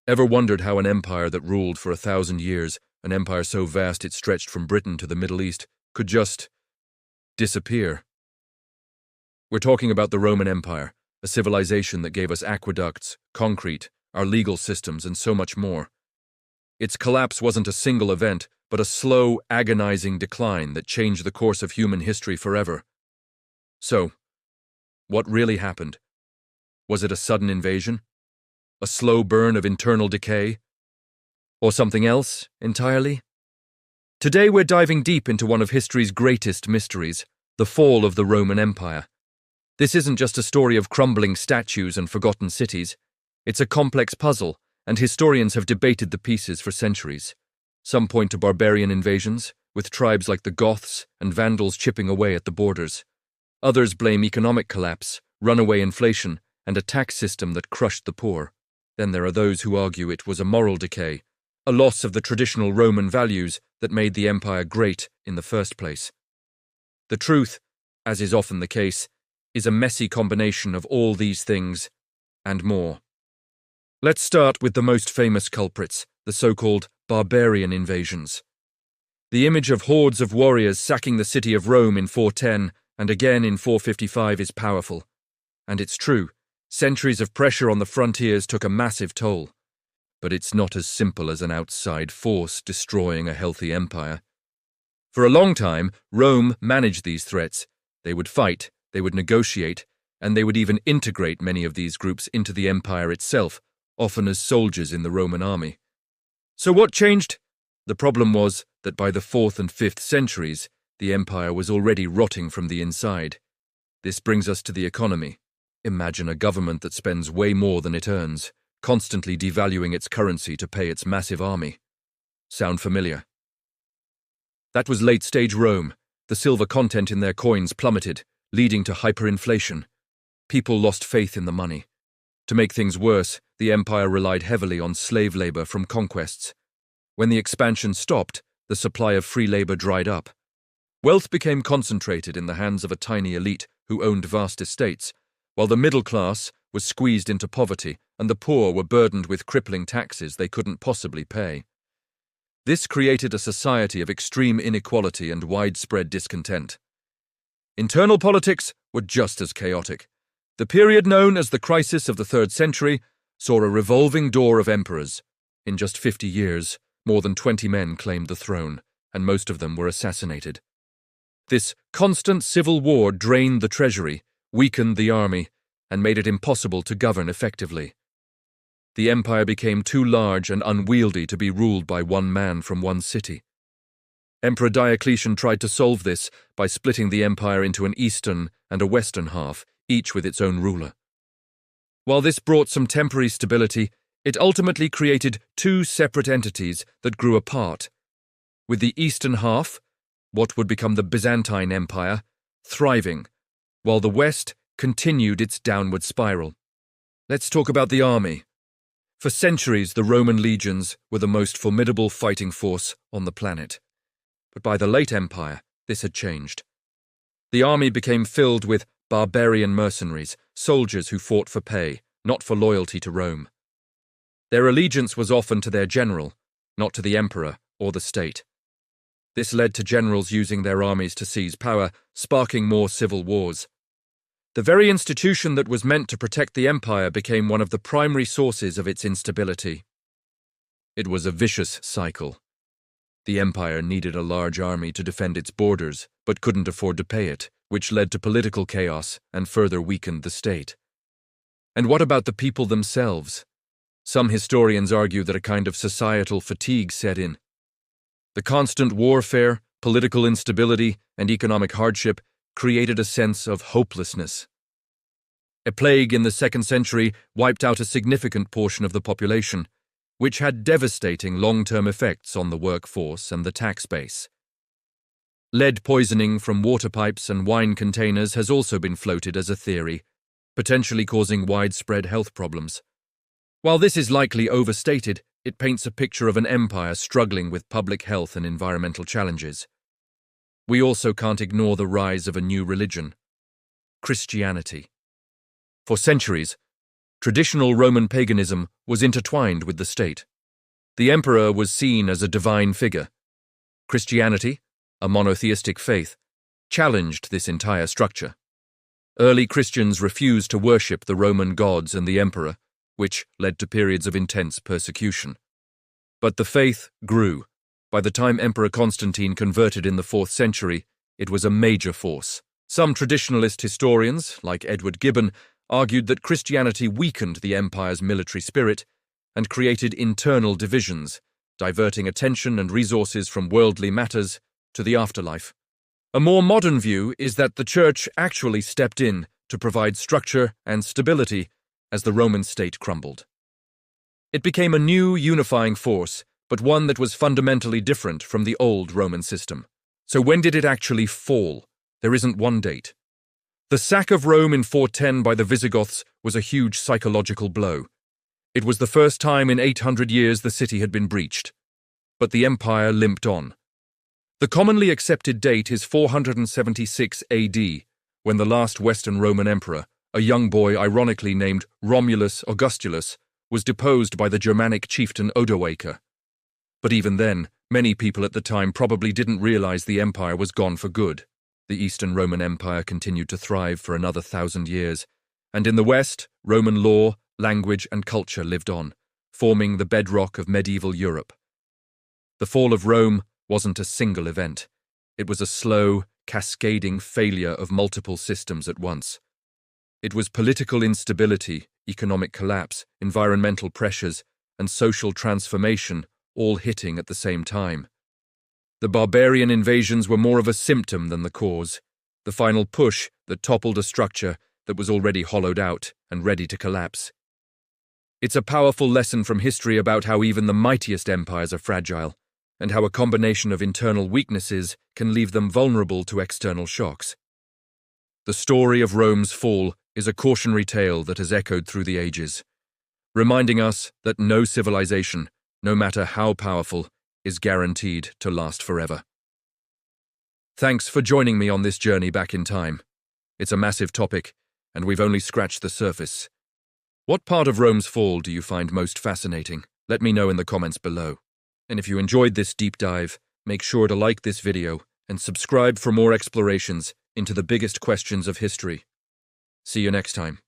Ever wondered how an empire that ruled for 1,000 years, an empire so vast it stretched from Britain to the Middle East, could just disappear? We're talking about the Roman Empire, a civilization that gave us aqueducts, concrete, our legal systems, and so much more. Its collapse wasn't a single event, but a slow, agonizing decline that changed the course of human history forever. So, what really happened? Was it a sudden invasion? A slow burn of internal decay? Or something else entirely? Today we're diving deep into one of history's greatest mysteries, the fall of the Roman Empire. This isn't just a story of crumbling statues and forgotten cities. It's a complex puzzle, and historians have debated the pieces for centuries. Some point to barbarian invasions, with tribes like the Goths and Vandals chipping away at the borders. Others blame economic collapse, runaway inflation, and a tax system that crushed the poor. Then there are those who argue it was a moral decay, a loss of the traditional Roman values that made the empire great in the first place. The truth, as is often the case, is a messy combination of all these things and more. Let's start with the most famous culprits, the so-called barbarian invasions. The image of hordes of warriors sacking the city of Rome in 410 and again in 455 is powerful. And it's true, centuries of pressure on the frontiers took a massive toll. But it's not as simple as an outside force destroying a healthy empire. For a long time, Rome managed these threats. They would fight, they would negotiate, and they would even integrate many of these groups into the empire itself, often as soldiers in the Roman army. So what changed? The problem was that by the 4th and 5th centuries, the empire was already rotting from the inside. This brings us to the economy. Imagine a government that spends way more than it earns, constantly devaluing its currency to pay its massive army. Sound familiar? That was late-stage Rome. The silver content in their coins plummeted, leading to hyperinflation. People lost faith in the money. To make things worse, the empire relied heavily on slave labor from conquests. When the expansion stopped, the supply of free labor dried up. Wealth became concentrated in the hands of a tiny elite who owned vast estates, while the middle class was squeezed into poverty and the poor were burdened with crippling taxes they couldn't possibly pay. This created a society of extreme inequality and widespread discontent. Internal politics were just as chaotic. The period known as the crisis of the 3rd century saw a revolving door of emperors. In just 50 years, more than 20 men claimed the throne, and most of them were assassinated. This constant civil war drained the treasury, weakened the army, and made it impossible to govern effectively. The empire became too large and unwieldy to be ruled by one man from one city. Emperor Diocletian tried to solve this by splitting the empire into an eastern and a western half, each with its own ruler. While this brought some temporary stability, it ultimately created two separate entities that grew apart, with the eastern half, what would become the Byzantine Empire, thriving, while the West continued its downward spiral. Let's talk about the army. For centuries, the Roman legions were the most formidable fighting force on the planet. But by the late Empire, this had changed. The army became filled with barbarian mercenaries, soldiers who fought for pay, not for loyalty to Rome. Their allegiance was often to their general, not to the emperor or the state. This led to generals using their armies to seize power, sparking more civil wars. The very institution that was meant to protect the empire became one of the primary sources of its instability. It was a vicious cycle. The empire needed a large army to defend its borders, but couldn't afford to pay it, which led to political chaos and further weakened the state. And what about the people themselves? Some historians argue that a kind of societal fatigue set in. The constant warfare, political instability, and economic hardship created a sense of hopelessness. A plague in the 2nd century wiped out a significant portion of the population, which had devastating long-term effects on the workforce and the tax base. Lead poisoning from water pipes and wine containers has also been floated as a theory, potentially causing widespread health problems. While this is likely overstated, it paints a picture of an empire struggling with public health and environmental challenges. We also can't ignore the rise of a new religion, Christianity. For centuries, Traditional Roman paganism was intertwined with the state. The emperor was seen as a divine figure. Christianity, a monotheistic faith, challenged this entire structure. Early Christians refused to worship the Roman gods and the emperor, which led to periods of intense persecution. But the faith grew. By the time Emperor Constantine converted in the 4th century, it was a major force. Some traditionalist historians, like Edward Gibbon, argued that Christianity weakened the empire's military spirit and created internal divisions, diverting attention and resources from worldly matters to the afterlife. A more modern view is that the Church actually stepped in to provide structure and stability as the Roman state crumbled. It became a new unifying force, but one that was fundamentally different from the old Roman system. So when did it actually fall? There isn't one date. The sack of Rome in 410 by the Visigoths was a huge psychological blow. It was the first time in 800 years the city had been breached. But the empire limped on. The commonly accepted date is 476 AD, when the last Western Roman emperor, a young boy ironically named Romulus Augustulus, was deposed by the Germanic chieftain Odoacer. But even then, many people at the time probably didn't realize the empire was gone for good. The Eastern Roman Empire continued to thrive for another 1,000 years, and in the West, Roman law, language, and culture lived on, forming the bedrock of medieval Europe. The fall of Rome wasn't a single event. It was a slow, cascading failure of multiple systems at once. It was political instability, economic collapse, environmental pressures, and social transformation all hitting at the same time. The barbarian invasions were more of a symptom than the cause, the final push that toppled a structure that was already hollowed out and ready to collapse. It's a powerful lesson from history about how even the mightiest empires are fragile, and how a combination of internal weaknesses can leave them vulnerable to external shocks. The story of Rome's fall is a cautionary tale that has echoed through the ages, reminding us that no civilization, no matter how powerful, is guaranteed to last forever. Thanks for joining me on this journey back in time. It's a massive topic, and we've only scratched the surface. What part of Rome's fall do you find most fascinating? Let me know in the comments below. And if you enjoyed this deep dive, make sure to like this video and subscribe for more explorations into the biggest questions of history. See you next time.